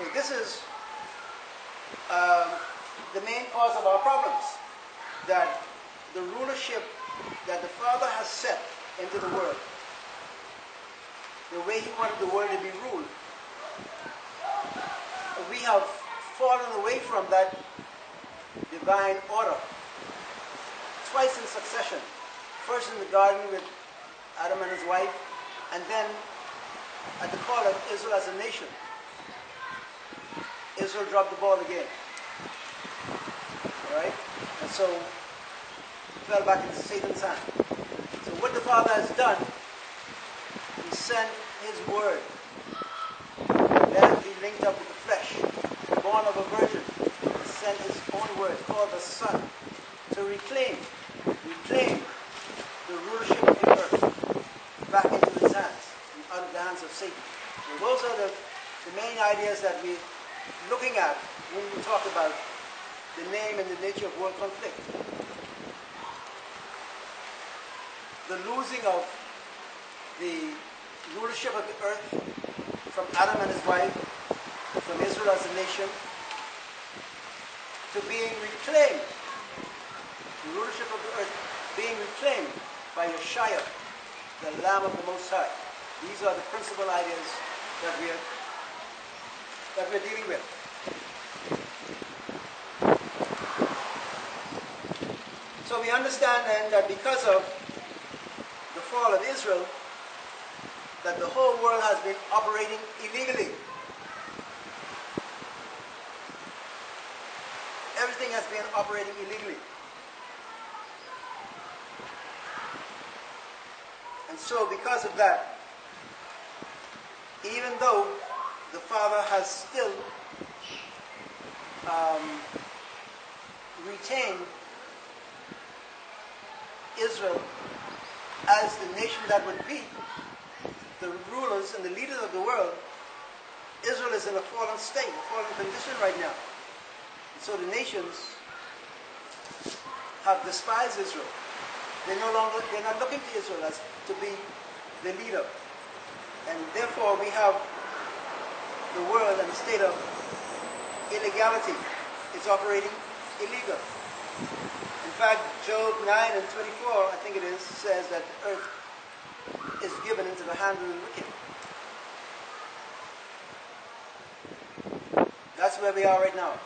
So this is the main cause of our problems, that the rulership that the Father has set into the world, the way He wanted the world to be ruled, we have fallen away from that divine order twice in succession. First in the garden with Adam and his wife, and then at the call of Israel as a nation, Israel dropped the ball again. Alright? And so fell back into Satan's hand. So what the Father has done, He sent His word. Let it be linked up with the flesh. Born of a virgin. He sent His own word, called the Son, to reclaim the rulership of the earth back into His hands, and out of the hands of Satan. So those are the main ideas that we're looking at when we talk about the name and the nature of world conflict. The losing of the rulership of the earth from Adam and his wife, from Israel as a nation, to being reclaimed, the rulership of the earth being reclaimed by Yeshua, the Lamb of the Most High. These are the principal ideas that we're dealing with. So we understand then that because of the fall of Israel, that the whole world has been operating illegally. Everything has been operating illegally. And so because of that, even though the Father has still retained Israel as the nation that would be the rulers and the leaders of the world, Israel is in a fallen state, a fallen condition right now. And so the nations have despised Israel. They're not looking to Israel as to be the leader. And therefore we have the world in a state of illegality. It's operating illegal. In fact, Job 9 and 24, I think it is, says that the earth is given into the hand of the wicked. That's where we are right now.